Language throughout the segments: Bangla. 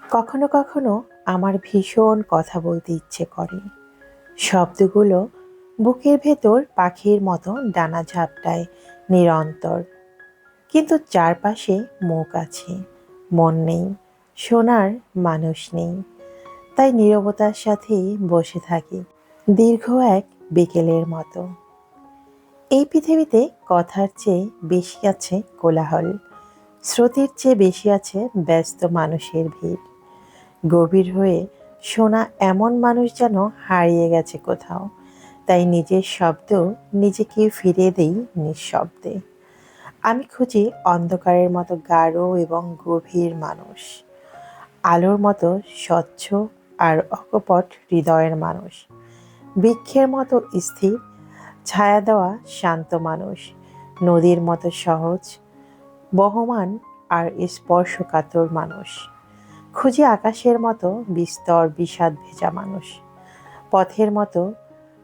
কখনো কখনো আমার ভীষণ কথা বলতে ইচ্ছে করে। শব্দগুলো বুকের ভেতর পাখির মতো ডানা ঝাপটায় নিরন্তর। কিন্তু চারপাশে মুখ আছে, মন নেই, শোনার মানুষ নেই। তাই নীরবতার সাথেই বসে থাকি, দীর্ঘ এক বিকেলের মতো। এই পৃথিবীতে কথার চেয়ে বেশি আছে কোলাহল, স্রোতের চেয়ে বেশি আছে ব্যস্ত মানুষের ভিড়। গভীর হয়ে শোনা এমন মানুষ যেন হারিয়ে গেছে কোথাও। তাই নিজের শব্দ নিজেকে ফিরিয়ে দেই নিঃশব্দে। আমি খুঁজি অন্ধকারের মতো গাঢ় এবং গভীর মানুষ, আলোর মতো স্বচ্ছ আর অকপট হৃদয়ের মানুষ, বৃক্ষের মতো স্থির, ছায়া দেওয়া শান্ত মানুষ, নদীর মতো সহজ, বহমান আর স্পর্শকাতর মানুষ। খুঁজি আকাশের মতো বিস্তর বিষাদ ভেজা মানুষ, পথের মতো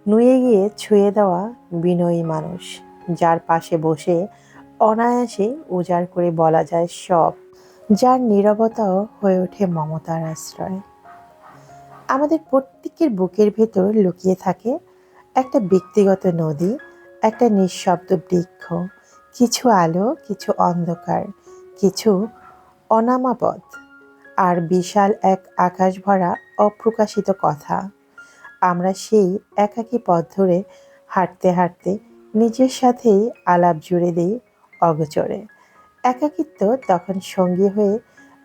নুয়ে গিয়ে ছুঁয়ে দেওয়া বিনয়ী মানুষ, যার পাশে বসে অনায়াসে উজাড় করে বলা যায় সব, যার নীরবতাও হয়ে ওঠে মমতার আশ্রয়। আমাদের প্রত্যেকের বুকের ভেতর লুকিয়ে থাকে একটা ব্যক্তিগত নদী, একটা নিঃশব্দ বৃক্ষ, কিছু আলো, কিছু অন্ধকার, কিছু অনামা পথ, আর বিশাল এক আকাশ ভরা অপ্রকাশিত কথা। আমরা সেই একাকী পথ ধরে হাঁটতে হাঁটতে নিজের সাথেই আলাপ জুড়ে দিই অগোচরে। একাকিত্ব তখন সঙ্গী হয়ে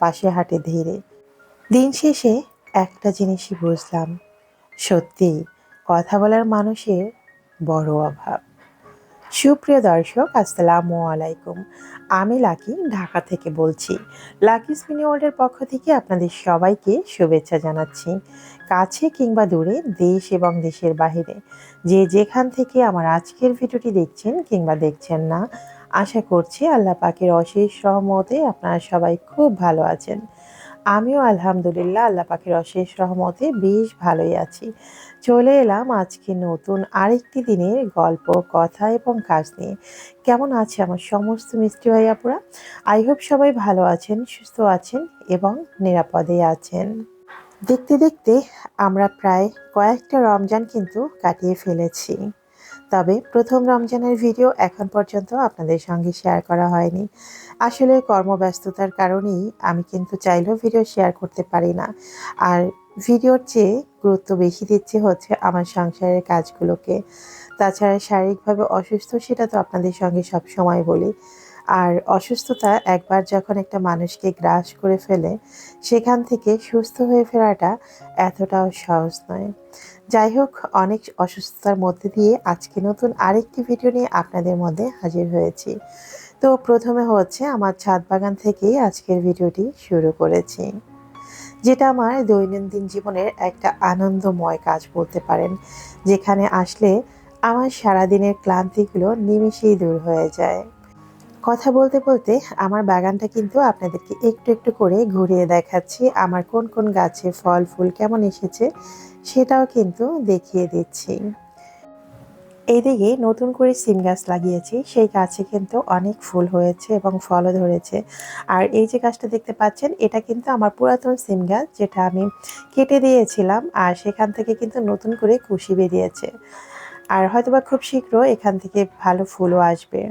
পাশে হাঁটে ধীরে। দিন শেষে একটা জিনিসই বুঝলাম, সত্যি কথা বলার মানুষের বড় অভাব। সুপ্রিয় দর্শক, আসসালামু আলাইকুম। আমি লাকি, ঢাকা থেকে বলছি। লাকি স্পিনি ওয়ার্ল্ডের পক্ষ থেকে আপনাদের সবাইকে শুভেচ্ছা জানাচ্ছি। কাছে কিংবা দূরে, দেশ এবং দেশের বাহিরে, যে যেখান থেকে আমার আজকের ভিডিওটি দেখছেন কিংবা দেখছেন না, আশা করছি আল্লাহ পাকের অশেষ রহমতে আপনারা সবাই খুব ভালো আছেন। আমিও আলহামদুলিল্লাহ আল্লাহ পাকের অশেষ রহমতে বেশ ভালোই আছি। চলে এলাম আজকে নতুন আরেকটি দিনের গল্প, কথা এবং কাজ নিয়ে। কেমন আছে আমার সমস্ত মিষ্টি ভাই আপুরা? আই হোপ সবাই ভালো আছেন, সুস্থ আছেন এবং নিরাপদে আছেন। দেখতে দেখতে আমরা প্রায় কয়েকটা রমজান কিন্তু কাটিয়ে ফেলেছি। তবে প্রথম রমজানের ভিডিও এখন পর্যন্ত আপনাদের সঙ্গে শেয়ার করা হয়নি। আসলে কর্মব্যস্ততার কারণেই আমি কিন্তু চাইলেও ভিডিও শেয়ার করতে পারি না। আর ভিডিওর চেয়ে গুরুত্ব বেশি দিচ্ছি হচ্ছে আমার সংসারের কাজগুলোকে। তাছাড়া শারীরিকভাবে অসুস্থ, সেটা তো আপনাদের সঙ্গে সব সময় বলি। আর অসুস্থতা একবার যখন একটা মানুষকে গ্রাস করে ফেলে, সেখান থেকে সুস্থ হয়ে ফেরাটা এতটাও সহজ নয়। যাই হোক, অনেক অসুস্থতার মধ্যে দিয়ে আজকে নতুন আরেকটি ভিডিও নিয়ে আপনাদের মধ্যে হাজির হয়েছি। তো প্রথমে হচ্ছে আমার ছাদ বাগান থেকেই আজকের ভিডিওটি শুরু করেছি, যেটা আমার দৈনন্দিন জীবনের একটা আনন্দময় কাজ বলতে পারেন, যেখানে আসলে আমার সারাদিনের ক্লান্তিগুলো নিমেষেই দূর হয়ে যায়। কথা বলতে বলতে আমার বাগানটা কিন্তু আপনাদেরকে একটু একটু করে ঘুরিয়ে দেখাচ্ছি। আমার কোন কোন গাছে ফল ফুল কেমন এসেছে সেটাও কিন্তু দেখিয়ে দিচ্ছি। এইদিকে নতুন করে সিম গাছ লাগিয়েছি, সেই গাছে কিন্তু অনেক ফুল হয়েছে এবং ফলও ধরেছে। আর এই যে গাছটা দেখতে পাচ্ছেন, এটা কিন্তু আমার পুরাতন সিম গাছ, যেটা আমি কেটে দিয়েছিলাম, আর সেখান থেকে কিন্তু নতুন করে কুশি বেরিয়েছে। আর হয়তোবা খুব শীঘ্র এখান থেকে ভালো ফুলও আসবে।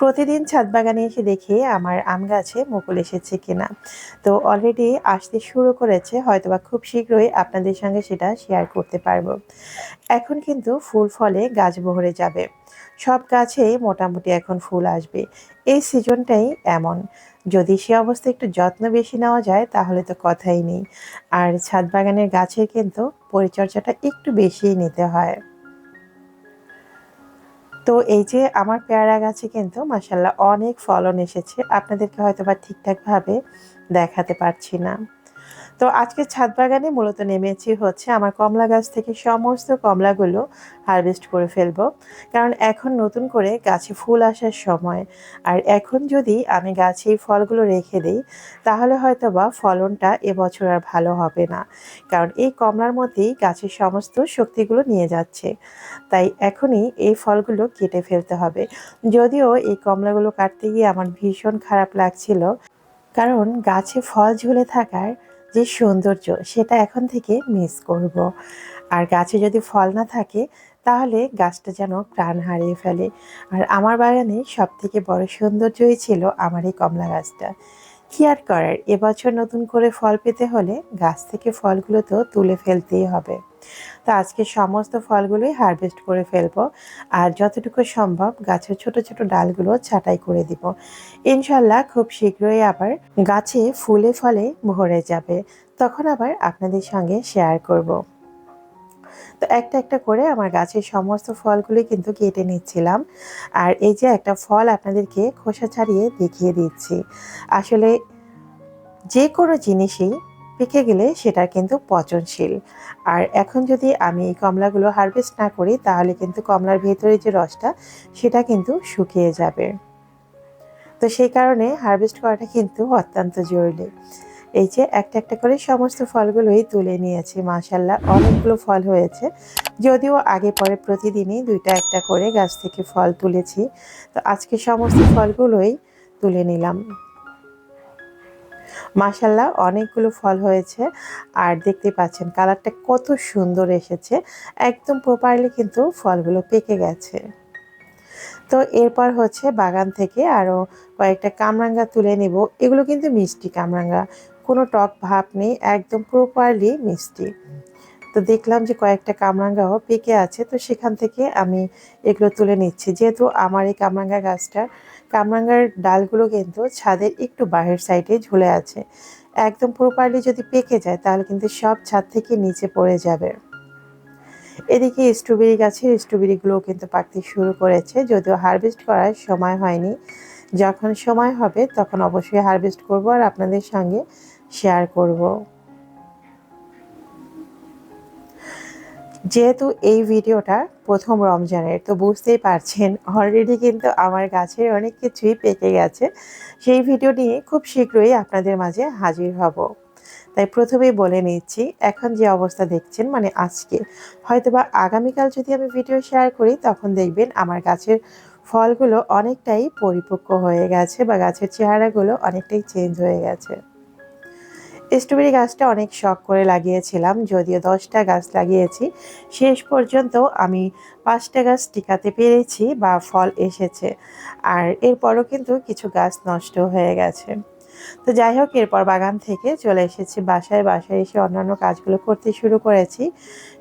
প্রতিদিন ছাদ বাগানে এসে দেখি আমার আম গাছে মুকুল এসেছে কিনা। তো অলরেডি আসতে শুরু করেছে, হয়তোবা খুব শীঘ্রই আপনাদের সঙ্গে সেটা শেয়ার করতে পারবো। এখন কিন্তু ফুল ফলে গাছ ভরে যাবে, সব গাছেই মোটামুটি এখন ফুল আসবে। এই সিজনটাই এমন, যদি সে অবস্থায় একটু যত্ন বেশি নেওয়া যায় তাহলে তো কথাই নেই। আর ছাদ বাগানের গাছের কিন্তু পরিচর্যাটা একটু বেশিই নিতে হয়। তো এই যে আমার পেয়ারা গাছে কিন্তু মাশাআল্লাহ অনেক ফলন এসেছে, আপনাদেরকে হয়তো বা ঠিকঠাকভাবে দেখাতে পারছি না। তো আজকে ছাদ বাগানে মূলত নেমেছি হচ্ছে আমার কমলা গাছ থেকে সমস্ত কমলাগুলো হারভেস্ট করে ফেলবো, কারণ এখন নতুন করে গাছে ফুল আসার সময়। আর এখন যদি আমি গাছে এই ফলগুলো রেখে দিই, তাহলে হয়তো বা ফলনটা এবছর আর ভালো হবে না, কারণ এই কমলার মধ্যেই গাছের সমস্ত শক্তিগুলো নিয়ে যাচ্ছে। তাই এখনই এই ফলগুলো কেটে ফেলতে হবে। যদিও এই কমলাগুলো কাটতে গিয়ে আমার ভীষণ খারাপ লাগছিল, কারণ গাছে ফল ঝুলে থাকার যে সৌন্দর্য সেটা এখন থেকে মিস করব। আর গাছে যদি ফল না থাকে তাহলে গাছটা যেন প্রাণ হারিয়ে ফেলে। আর আমার বাগানে সবথেকে বড় সৌন্দর্যই ছিল আমার এই কমলা গাছটা। কি আর করার, এবছর নতুন করে ফল পেতে হলে গাছ থেকে ফলগুলো তো তুলে ফেলতেই হবে। তো আজকে সমস্ত ফলগুলোই হারভেস্ট করে ফেলবো। আর যতটুকু সম্ভব গাছের ছোট ছোট ডালগুলো ছাঁটাই করে দিব। ইনশাল্লাহ খুব শীঘ্রই আবার গাছে ফুলে ফলে ভরে যাবে, তখন আবার আপনাদের সঙ্গে শেয়ার করব। তো একটা একটা করে আমার গাছের সমস্ত ফলগুলি কিন্তু কেটে নিচ্ছিলাম। আর এই যে একটা ফল আপনাদেরকে খোসা ছাড়িয়ে দেখিয়ে দিচ্ছি। আসলে যে কোনো জিনিসই পেকে গেলে সেটা কিন্তু পচনশীল। আর এখন যদি আমি এই কমলাগুলো হারভেস্ট না করি তাহলে কিন্তু কমলার ভেতরে যে রসটা সেটা কিন্তু শুকিয়ে যাবে। তো সেই কারণে হারভেস্ট করাটা কিন্তু অত্যন্ত জরুরি। এই যে একটা একটা করে সমস্ত ফলগুলোই তুলে নিয়েছি। মাশাআল্লাহ অনেকগুলো ফল হয়েছে। যদিও আগে পরে প্রতিদিনই ২টা একটা করে গাছ থেকে ফল তুলেছি। তো আজকে সমস্ত ফলগুলোই তুলে নিলাম। মাশাআল্লাহ অনেকগুলো ফল হয়েছে। আর দেখতে পাচ্ছেন কালারটা কত সুন্দর এসেছে। একদম প্রপারলি কিন্তু ফলগুলো পেকে গেছে। তো এরপর হচ্ছে বাগান থেকে আরও কয়েকটা কামরাঙ্গা তুলে নেব। এগুলো কিন্তু মিষ্টি কামরাঙ্গা, কোনো টক ভাব নেই, একদম প্রপারলি মিষ্টি। তো দেখলাম যে কয়েকটা কামরাঙ্গাও পেকে আছে, তো সেখান থেকে আমি এগুলো তুলে নিচ্ছি। যেহেতু আমার এই কামরাঙ্গা গাছটার কামরাঙ্গার ডালগুলো কিন্তু ছাদের একটু বাহির সাইডে ঝুলে আছে। একদম প্রপারলি যদি পেকে যায় তাহলে কিন্তু সব ছাদ থেকে নিচে পড়ে যাবে। এদিকে স্ট্রবেরি গাছের স্ট্রবেরিগুলোও কিন্তু পাকতে শুরু করেছে, যদিও হারভেস্ট করার সময় হয়নি। যখন সময় হবে তখন অবশ্যই হারভেস্ট করব আর আপনাদের সঙ্গে শেয়ার করব। যেহেতু এই ভিডিওটা প্রথম রমজানের, তো বুঝতেই পারছেন অলরেডি কিন্তু আমার গাছের অনেক কিছুই পেকে গেছে। সেই ভিডিও নিয়ে খুব শীঘ্রই আপনাদের মাঝে হাজির হব। তাই প্রথমেই বলে নিচ্ছি, এখন যে অবস্থা দেখছেন মানে আজকে, হয়তোবা আগামীকাল যদি আমি ভিডিও শেয়ার করি তখন দেখবেন আমার গাছের ফলগুলো অনেকটাই পরিপক্ক হয়ে গেছে বা গাছের চেহারাগুলো অনেকটাই চেঞ্জ হয়ে গেছে। স্ট্রবেরি গাছটা অনেক শখ করে লাগিয়েছিলাম, যদিও 10টা গাছ লাগিয়েছি, শেষ পর্যন্ত আমি 5টা গাছ টিকাতে পেরেছি বা ফল এসেছে। আর এরপরও কিন্তু কিছু গাছ নষ্ট হয়ে গেছে। তো যাই হোক, এরপর বাগান থেকে চলে এসেছি বাসায়। বাসায় এসে অন্যান্য কাজগুলো করতে শুরু করেছি।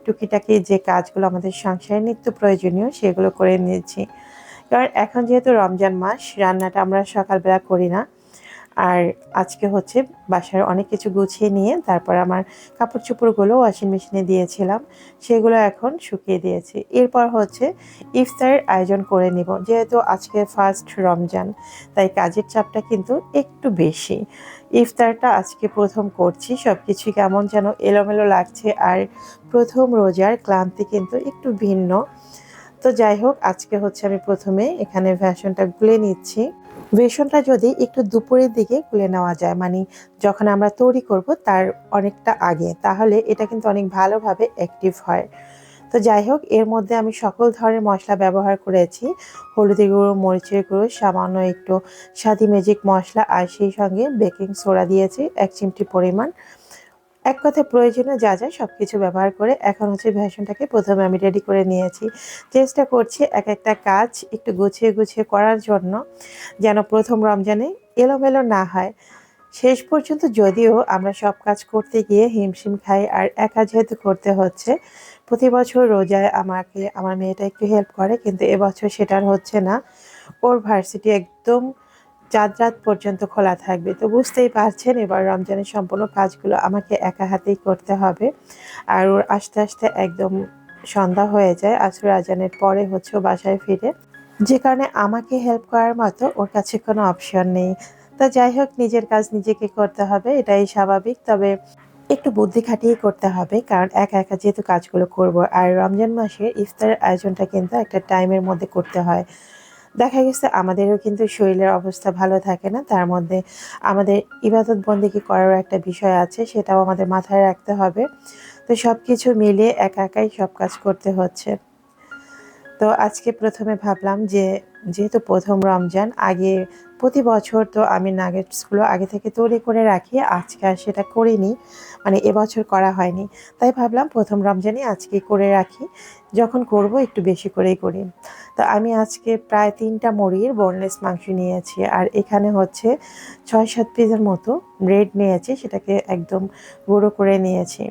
টুকিটাকি যে কাজগুলো আমাদের সংসারে নিত্য প্রয়োজনীয় সেগুলো করে নিয়েছি। কারণ এখন যেহেতু রমজান মাস, রান্নাটা আমরা সকালবেলা করি না। আর আজকে হচ্ছে বাসার অনেক কিছু গুছিয়ে নিয়ে তারপর আমার কাপড় চোপড়গুলো ওয়াশিং মেশিনে দিয়েছিলাম, সেগুলো এখন শুকিয়ে দিয়েছি। এরপর হচ্ছে ইফতারের আয়োজন করে নিব। যেহেতু আজকে ফার্স্ট রমজান, তাই কাজের চাপটা কিন্তু একটু বেশি। ইফতারটা আজকে প্রথম করছি, সব কিছুই কেমন যেন এলোমেলো লাগছে। আর প্রথম রোজার ক্লান্তি কিন্তু একটু ভিন্ন। তো যাই হোক, আজকে হচ্ছে আমি প্রথমে এখানে বেসনটা গুলে নিচ্ছি। বেসনটা যদি একটু দুপুরের দিকে গুলে নেওয়া যায়, মানে যখন আমরা তৈরি করব তার অনেকটা আগে, তাহলে এটা কিন্তু অনেক ভালোভাবে অ্যাক্টিভ হয়। তো যাই হোক, এর মধ্যে আমি সকল ধরনের মশলা ব্যবহার করেছি। হলুদের গুঁড়ো, মরিচের গুঁড়ো, সামান্য একটু স্বাদি ম্যাজিক মশলা, আর সেই সঙ্গে বেকিং সোডা দিয়েছি 1 চিমটি পরিমাণ। এক কথায় প্রয়োজনীয় যা যা সব কিছু ব্যবহার করে এখন হচ্ছে বেসনটাকে প্রথমে আমি রেডি করে নিয়েছি। চেষ্টা করছি এক একটা কাজ একটু গুছিয়ে গুছিয়ে করার জন্য, যেন প্রথম রমজানে এলোমেলো না হয়। শেষ পর্যন্ত যদিও আমরা সব কাজ করতে গিয়ে হিমশিম খাই, আর একা যেহেতু করতে হচ্ছে, প্রতি বছর রোজায় আমাকে আমার মেয়েটা একটু হেল্প করে, কিন্তু এবছর সেটা আর হচ্ছে না। ওর ভার্সিটি একদম চাঁদ রাত পর্যন্ত খোলা থাকবে। তো বুঝতেই পারছেন এবার রমজানের সম্পূর্ণ কাজগুলো আমাকে একা হাতেই করতে হবে। আর ওর আস্তে আস্তে একদম সন্ধ্যা হয়ে যায়, আসর আজানের পরে হচ্ছে ও বাসায় ফিরে, যে কারণে আমাকে হেল্প করার মতো ওর কাছে কোনো অপশন নেই। তো যাই হোক, নিজের কাজ নিজেকে করতে হবে, এটাই স্বাভাবিক। তবে একটু বুদ্ধি খাটিয়েই করতে হবে, কারণ একা একা যেহেতু কাজগুলো করব। আর রমজান মাসে ইফতারের আয়োজনটা কিন্তু একটা টাইমের মধ্যে করতে হয়। দেখা গেছে আমাদেরও কিন্তু শরীরের অবস্থা ভালো থাকে না, তার মধ্যে আমাদের ইবাদত বন্দেগী করারও একটা বিষয় আছে, সেটাও আমাদের মাথায় রাখতে হবে। তো সব কিছু মিলিয়ে একা একাই সব কাজ করতে হচ্ছে। তো আজকে প্রথমে ভাবলাম যে যেহেতু প্রথম রমজান, আগে প্রতি বছর তো আমি নাগেটসগুলো আগে থেকে তৈরি করে রাখি, আজকে আর সেটা করিনি, মানে এবছর করা হয়নি। তাই ভাবলাম প্রথম রমজানে আজকে করে রাখি, যখন করব একটু বেশি করেই করি। তো আমি আজকে প্রায় 3টা মুরগির বোনলেস মাংস নিয়েছি, আর এখানে হচ্ছে 6-7 পিসের মতো ব্রেড নিয়েছি, সেটাকে একদম গুঁড়ো করে নিয়েছি।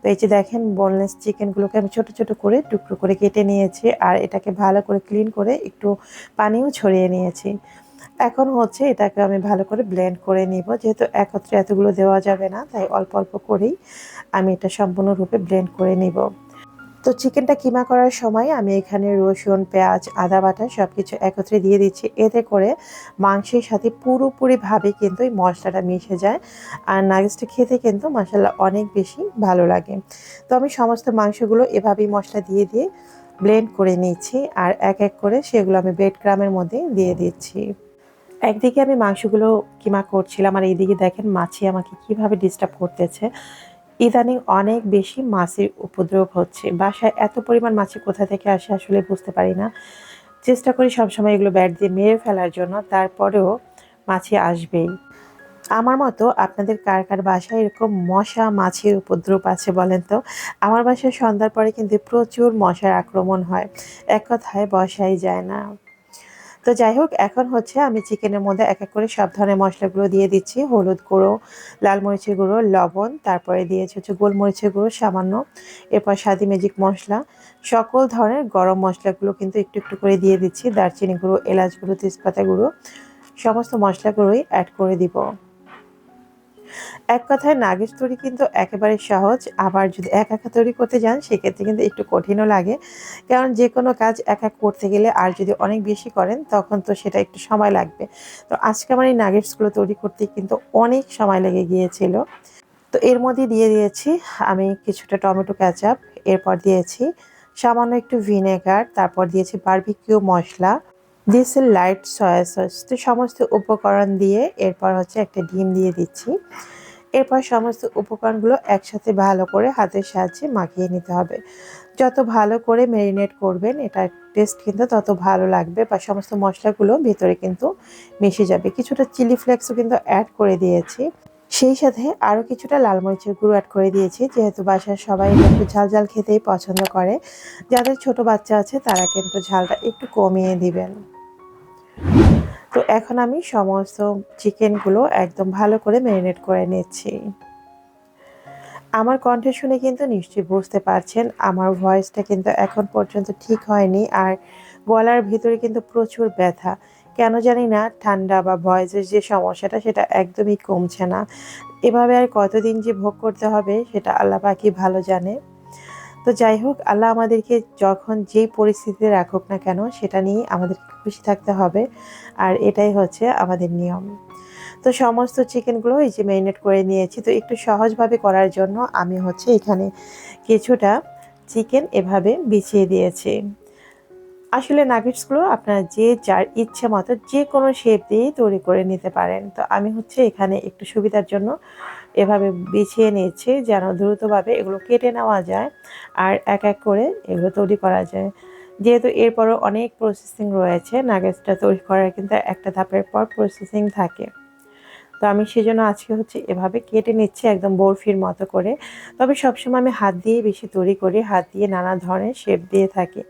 তো এই যে দেখেন, বোনলেস চিকেনগুলোকে আমি ছোট ছোট করে টুকরো করে কেটে নিয়েছি, আর এটাকে ভালো করে ক্লিন করে একটু পানিও ছড়িয়ে নিয়েছি। এখন হচ্ছে এটাকে আমি ভালো করে ব্লেন্ড করে নিব, যেহেতু একত্রে এতগুলো দেওয়া যাবে না, তাই অল্প অল্প করেই আমি এটা সম্পূর্ণরূপে ব্লেন্ড করে নিব। তো চিকেনটা কিমা করার সময় আমি এখানে রসুন, পেঁয়াজ, আদা বাটা সব কিছু একত্রে দিয়ে দিচ্ছি, এতে করে মাংসের সাথে পুরোপুরিভাবে কিন্তু এই মশলাটা মিশে যায়, আর নাগেটসটা খেতে কিন্তু মাশাআল্লাহ অনেক বেশি ভালো লাগে। তো আমি সমস্ত মাংসগুলো এভাবেই মশলা দিয়ে দিয়ে ব্লেন্ড করে নিচ্ছি, আর এক এক করে সেগুলো আমি ব্রেড ক্রামের মধ্যে দিয়ে দিচ্ছি। একদিকে আমি মাংসগুলো কিমা করছিলাম, আর এইদিকে দেখেন মাছি আমাকে কিভাবে ডিস্টার্ব করতেছে। ইদানিং অনেক বেশি মাছির উপদ্রব হচ্ছে। বাসায় এত পরিমাণ মাছি কোথা থেকে আসে আসলে বুঝতে পারি না। চেষ্টা করি সবসময় এগুলো ব্যাট দিয়ে মেরে ফেলার জন্য, তারপরেও মাছি আসবেই। আমার মতো আপনাদের কার কার বাসায় এরকম মশা মাছির উপদ্রব আছে বলেন তো? আমার বাসায় সন্ধ্যার পরে কিন্তু প্রচুর মশার আক্রমণ হয়। এক কথায় বসাই যায় না। তো যাই হোক, এখন হচ্ছে আমি চিকেনের মধ্যে এক এক করে সব ধরনের মশলাগুলো দিয়ে দিচ্ছি। হলুদ গুঁড়ো, লাল মরিচের গুঁড়ো, লবণ, তারপরে দিয়েছি হচ্ছে গোলমরিচের গুঁড়ো সামান্য, এরপর স্বাদি ম্যাজিক মশলা, সকল ধরনের গরম মশলাগুলো কিন্তু একটু একটু করে দিয়ে দিচ্ছি। দারচিনি গুঁড়ো, এলাচ গুঁড়ো, তেজপাতা গুঁড়ো, সমস্ত মশলাগুলোই অ্যাড করে দিব। এক কথায় নাগেটস তৈরি কিন্তু একেবারে সহজ, আবার যদি একা একা তৈরি করতে যান সেক্ষেত্রে কিন্তু একটু কঠিনও লাগে, কারণ যে কোনো কাজ একা করতে গেলে আর যদি অনেক বেশি করেন তখন তো সেটা একটু সময় লাগবে। তো আজকে আমার এই নাগেটসগুলো তৈরি করতে কিন্তু অনেক সময় লেগে গিয়েছিল। তো এর মধ্যে দিয়ে দিয়েছি আমি কিছুটা টমেটো কেচাপ, এরপর দিয়েছি সামান্য একটু ভিনেগার, তারপর দিয়েছি বারবিকিউ মশলা, দিয়েছি লাইট সয়া সস। তো সমস্ত উপকরণ দিয়ে এরপর হচ্ছে একটা ডিম দিয়ে দিচ্ছি। এরপর সমস্ত উপকরণগুলো একসাথে ভালো করে হাতের সাহায্যে মাখিয়ে নিতে হবে। যত ভালো করে ম্যারিনেট করবেন এটার টেস্ট কিন্তু তত ভালো লাগবে, বা সমস্ত মশলাগুলো ভেতরে কিন্তু মিশে যাবে। কিছুটা চিলি ফ্লেক্সও কিন্তু অ্যাড করে দিয়েছি। সেই সাথে আরও কিছুটা লাল মরিচের গুঁড়ো অ্যাড করে দিয়েছি, যেহেতু বাসার সবাই একটু ঝাল ঝাল খেতেই পছন্দ করে। যাদের ছোট বাচ্চা আছে তারা কিন্তু ঝালটা একটু কমিয়ে দিবেন। তো এখন আমি সমস্ত চিকেনগুলো একদম ভালো করে ম্যারিনেট করে নিচ্ছি। আমার কণ্ঠ শুনে কিন্তু নিশ্চয়ই বুঝতে পারছেন আমার ভয়েসটা কিন্তু এখন পর্যন্ত ঠিক হয়নি, আর গলার ভিতরে কিন্তু প্রচুর ব্যথা। কেন জানি না, ঠান্ডা বা ভয়েসের যে সমস্যাটা সেটা একদমই কমছে না। এভাবে আর কতদিন যে ভোগ করতে হবে সেটা আল্লাহ পাকই ভালো জানে। তো যাই হোক, আল্লাহ আমাদেরকে যখন যেই পরিস্থিতিতে রাখুক না কেন সেটা নিয়েই আমাদেরকে খুশি থাকতে হবে, আর এটাই হচ্ছে আমাদের নিয়ম। তো সমস্ত চিকেনগুলো এই যে ম্যারিনেট করে নিয়েছি। তো একটু সহজভাবে করার জন্য আমি হচ্ছে এখানে কিছুটা চিকেন এভাবে বিছিয়ে দিয়েছি। আসলে নাগেটসগুলো আপনারা যে যার ইচ্ছে মতো যে কোনো শেপ দিয়েই তৈরি করে নিতে পারেন। তো আমি হচ্ছে এখানে একটু সুবিধার জন্য এভাবে বিছিয়ে নিয়েছি, যেন দ্রুতভাবে এগুলো কেটে নেওয়া যায় আর এক এক করে এগুলো তৈরি করা যায়। যেহেতু এরপরও অনেক প্রসেসিং রয়েছে, নাগেটসটা তৈরি করার কিন্তু একটা ধাপের পর প্রসেসিং থাকে। তো আমি সেজন্য আজকে হচ্ছে এভাবে কেটে নিচ্ছি একদম বরফির মতো করে। তবে সবসময় আমি হাত দিয়ে বেশি তৈরি করি, হাত দিয়ে নানা ধরনের শেপ দিয়ে থাকি।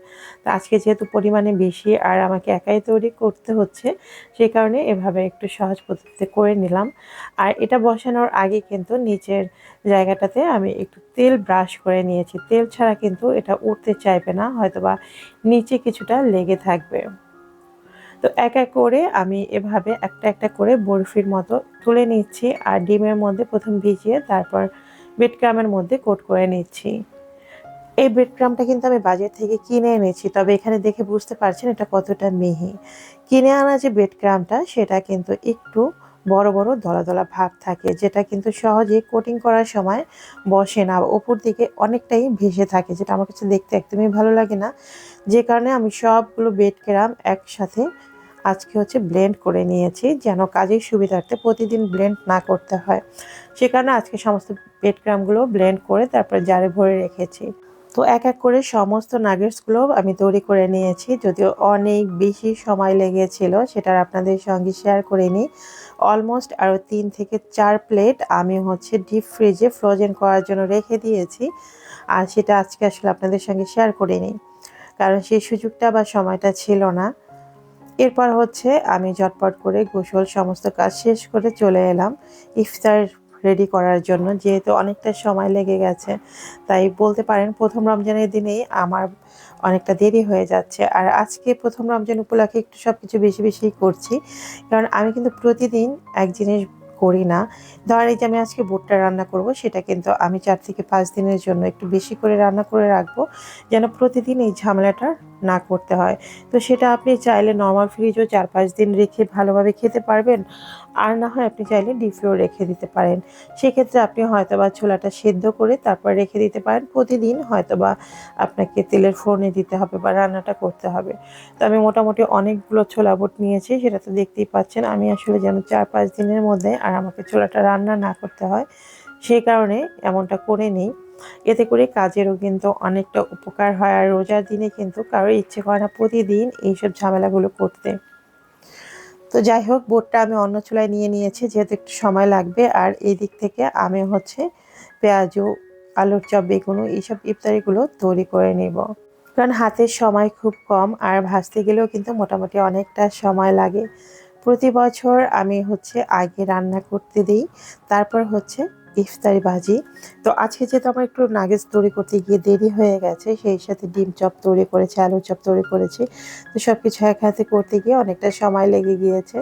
তো আজকে যেহেতু পরিমাণে বেশি আর আমাকে একাই তৈরি করতে হচ্ছে, সেই কারণে এভাবে একটু সহজ পদ্ধতিতে করে নিলাম। আর এটা বসানোর আগে কিন্তু নিচের জায়গাটাতে আমি একটু তেল ব্রাশ করে নিয়েছি। তেল ছাড়া কিন্তু এটা উঠতে চাইবে না, হয়তোবা নিচে কিছুটা লেগে থাকবে। তো এক এক করে আমি এভাবে একটা একটা করে বরফির মতো তুলে নিচ্ছি, আর ডিমের মধ্যে প্রথম ভিজিয়ে তারপর ব্রেড ক্রামের মধ্যে কোট করে নিচ্ছি। এই ব্রেড ক্রামটা কিন্তু আমি বাজার থেকে কিনে এনেছি, তবে এখানে দেখে বুঝতে পারছেন এটা কতটা মিহি। কিনে আনা যে ব্রেড ক্রামটা সেটা কিন্তু একটু বড় বড় দলা দলা ভাব থাকে, যেটা কিন্তু সহজে কোটিং করার সময় বসে না, ওপর দিকে অনেকটাই ভেসে থাকে, যেটা আমার কাছে দেখতে একদমই ভালো লাগে না। যে কারণে আমি সবগুলো ব্রেড ক্রাম একসাথে আজকে হচ্ছে ব্লেন্ড করে নিয়েছি, যেন কাজের সুবিধার্থে প্রতিদিন ব্লেন্ড না করতে হয়। সে কারণে আজকে সমস্ত ব্রেড ক্রামগুলো ব্লেন্ড করে তারপর জারে ভরে রেখেছি। তো এক এক করে সমস্ত নাগেটসগুলো আমি তৈরি করে নিয়েছি, যদিও অনেক বেশি সময় লেগেছিল, সেটা আপনাদের সঙ্গে শেয়ার করে নিই। অলমোস্ট আরও 3 থেকে 4 প্লেট আমি হচ্ছে ডিপ ফ্রিজে ফ্রোজেন করার জন্য রেখে দিয়েছি, আর সেটা আজকে আসলে আপনাদের সঙ্গে শেয়ার করে নিই, কারণ সেই সুযোগটা বা সময়টা ছিল না। এরপর হচ্ছে আমি ঝটপট করে গোসল সমস্ত কাজ শেষ করে চলে এলাম ইফতার রেডি করার জন্য, যেহেতু অনেকটা সময় লেগে গেছে। তাই বলতে পারেন প্রথম রমজানের দিনেই আমার অনেকটা দেরি হয়ে যাচ্ছে। আর আজকে প্রথম রমজান উপলক্ষে একটু সব কিছু বেশি বেশিই করছি, কারণ আমি কিন্তু প্রতিদিন এক জিনিস করি না। ধরেন এই যে আমি আজকে ভুট্টা রান্না করব, সেটা কিন্তু আমি 4 থেকে 5 দিনের জন্য একটু বেশি করে রান্না করে রাখবো, যেন প্রতিদিন এই ঝামেলাটা না করতে হয়। তো সেটা আপনি চাইলে নর্মাল ফ্রিজও 4-5 দিন রেখে ভালোভাবে খেতে পারবেন, আর না হয় আপনি চাইলে ডিপ ফ্রিজেও রেখে দিতে পারেন। সেক্ষেত্রে আপনি হয়তোবা ছোলাটা সেদ্ধ করে তারপর রেখে দিতে পারেন। প্রতিদিন হয়তোবা আপনাকে তেলের ফোড়নে দিতে হবে বা রান্নাটা করতে হবে। তো আমি মোটামুটি অনেকগুলো ছোলা বুট নিয়েছি, সেটা তো দেখতেই পাচ্ছেন। আমি আসলে যেন 4-5 দিনের মধ্যে আর আমাকে ছোলাটা রান্না না করতে হয়, সেই কারণে এমনটা করে নিই। এতে করে কাজেরও কিন্তু অনেকটা উপকার হয়, আর রোজার দিনে কিন্তু কারোর ইচ্ছে করে না প্রতিদিন এইসব ঝামেলাগুলো করতে। তো যাই হোক, বোটটা আমি অন্য চুলায় নিয়ে নিয়েছি, যেহেতু একটু সময় লাগবে। আর এই দিক থেকে আমি হচ্ছে পেঁয়াজু, আলুর চপ, বেগুন এইসব ইফতারিগুলো তৈরি করে নেব, কারণ হাতের সময় খুব কম, আর ভাজতে গেলেও কিন্তু মোটামুটি অনেকটা সময় লাগে। প্রতি বছর আমি হচ্ছে আগে রান্না করতে দিই, তারপর হচ্ছে ইফতারি ভাজি। তো আজকে যেহেতু আমার একটু নাগেটস তৈরি করতে গিয়ে দেরি হয়ে গেছে, সেই সাথে ডিম চপ তৈরি করেছি, আলুর চপ তৈরি করেছি। তো সব কিছু এক হাতে করতে গিয়ে অনেকটা সময় লেগে গিয়েছে।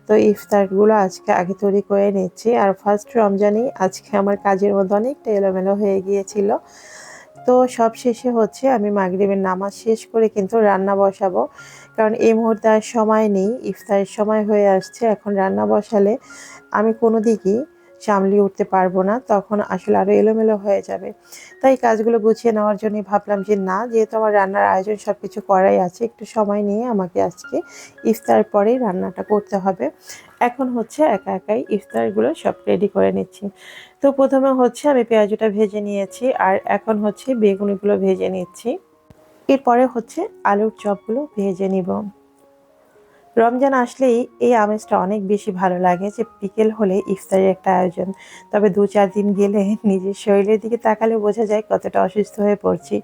তো ইফতারগুলো আজকে আগে তৈরি করে নিচ্ছি। আর ফার্স্ট রমজানেই আজকে আমার কাজের মধ্যে অনেকটা এলোমেলো হয়ে গিয়েছিল। তো সব শেষে হচ্ছে আমি মাগরিবের নামাজ শেষ করে কিন্তু রান্না বসাবো, কারণ এই মুহূর্তে আর সময় নেই, ইফতারের সময় হয়ে আসছে। এখন রান্না বসালে আমি কোনো দিকই সামলিয়ে উঠতে পারবো না, তখন আসলে আরও এলোমেলো হয়ে যাবে। তাই কাজগুলো গুছিয়ে নেওয়ার জন্যই ভাবলাম যে না, যেহেতু আমার রান্নার আয়োজন সব কিছু করাই আছে, একটু সময় নিয়ে আমাকে আজকে ইফতার পরেই রান্নাটা করতে হবে। এখন হচ্ছে একা একাই ইফতারগুলো সব রেডি করে নিচ্ছি। তো প্রথমে হচ্ছে আমি পেঁয়াজটা ভেজে নিয়েছি, আর এখন হচ্ছে বেগুনিগুলো ভেজে নিচ্ছি। এরপরে হচ্ছে আলুর চপগুলো ভেজে নিব। রমজান আসলেই এই আমেজটা অনেক বেশি ভালো লাগে, যে বিকেল হলে ইফতারের একটা আয়োজন। তবে 2-4 দিন গেলে নিজের শরীরের দিকে তাকালে বোঝা যায় কতটা অসুস্থ হয়ে পড়ছি।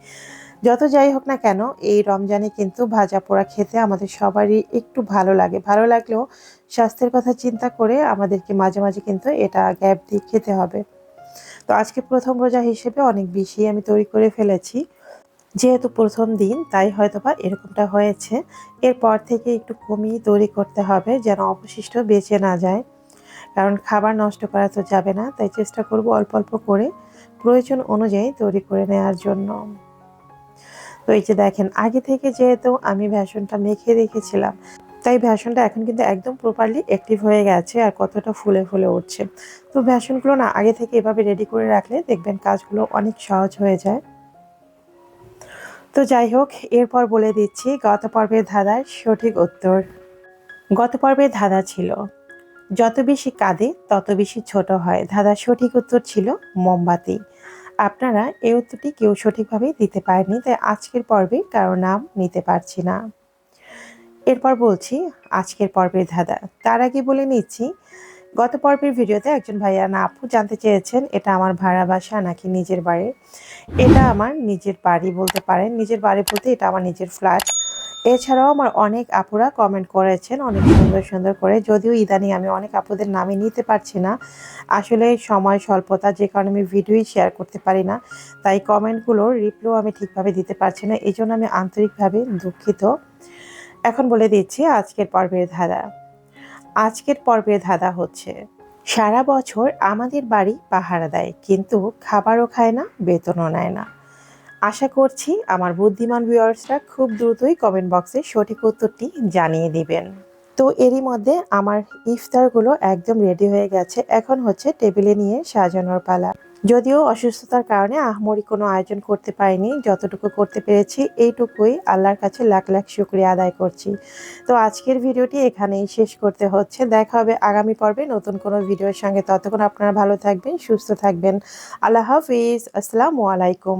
যত যাই হোক না কেন, এই রমজানে কিন্তু ভাজা পোড়া খেতে আমাদের সবারই একটু ভালো লাগে। ভালো লাগলেও স্বাস্থ্যের কথা চিন্তা করে আমাদেরকে মাঝে মাঝে কিন্তু এটা গ্যাপ দিয়ে খেতে হবে। তো আজকে প্রথম রোজা হিসেবে অনেক বেশি আমি তৈরি করে ফেলেছি, যেহেতু প্রথম দিন তাই হয়তোবা এরকমটা হয়েছে। এরপর থেকে একটু কমিয়ে তৈরি করতে হবে, যেন অবশিষ্ট বেঁচে না যায়, কারণ খাবার নষ্ট করা তো যাবে না। তাই চেষ্টা করব অল্প অল্প করে প্রয়োজন অনুযায়ী তৈরি করে নেওয়ার জন্য। তো এই যে দেখেন, আগে থেকে যেহেতু আমি বেসনটা মেখে রেখেছিলাম, তাই বেসনটা এখন কিন্তু একদম প্রপারলি অ্যাক্টিভ হয়ে গেছে, আর কতটা ফুলে ফুলে উঠছে। তো বেসনগুলো না আগে থেকে এভাবে রেডি করে রাখলে দেখবেন কাজগুলো অনেক সহজ হয়ে যায়। তো যাই হোক, এরপর বলে দিচ্ছি গত পর্বের ধাঁধার সঠিক উত্তর। গত পর্বের ধাঁধা ছিল, যত বেশি কাঁদে তত বেশি ছোট হয়। ধাঁধার সঠিক উত্তর ছিল মোমবাতি। আপনারা এই উত্তরটি কেউ সঠিকভাবে দিতে পারেনি, তাই আজকের পর্বে কারো নাম নিতে পারছি না। এরপর বলছি আজকের পর্বের ধাঁধা। তার আগে বলে নিচ্ছি, গত পর্বের ভিডিওতে একজন ভাইয়া না আপু জানতে চেয়েছেন এটা আমার ভাড়া বাসা নাকি নিজের বাড়ি। এটা আমার নিজের বাড়ি বলতে পারেন, নিজের বাড়ি বলতে এটা আমার নিজের ফ্ল্যাট। এছাড়াও আমার অনেক আপুরা কমেন্ট করেছেন অনেক সুন্দর সুন্দর করে, যদিও ইদানিং আমি অনেক আপুদের নামে নিতে পারছি না, আসলে সময় স্বল্পতা, যে কারণে আমি ভিডিওই শেয়ার করতে পারি না। তাই কমেন্টগুলোর রিপ্লাই আমি ঠিকভাবে দিতে পারছি না, এই জন্য আমি আন্তরিকভাবে দুঃখিত। এখন বলে দিচ্ছি আজকের পর্বের ধাঁধা। আজকের পর্বের ধাঁধা হচ্ছে, সারা বছর আমাদের বাড়ি পাহারা দেয়, কিন্তু খাবারও খায় না, বেতনও নেয় না। আশা করছি আমার বুদ্ধিমান ভিউয়ার্সরা খুব দ্রুতই কমেন্ট বক্সে সঠিক উত্তরটি জানিয়ে দিবেন। তো এরই মধ্যে আমার ইফতারগুলো একদম রেডি হয়ে গেছে, এখন হচ্ছে টেবিলে নিয়ে সাজানোর পালা। যদিও অসুস্থতার কারণে আহামরি কোনো আয়োজন করতে পারিনি, যতটুকু করতে পেরেছি এইটুকুই আল্লাহর কাছে লাখ লাখ শুকরিয়া আদায় করছি। তো আজকের ভিডিওটি এখানেই শেষ করতে হচ্ছে। দেখা হবে আগামী পর্বে নতুন কোনো ভিডিওর সঙ্গে। ততক্ষণ আপনারা ভালো থাকবেন, সুস্থ থাকবেন। আল্লাহ হাফিজ, আসসালামু আলাইকুম।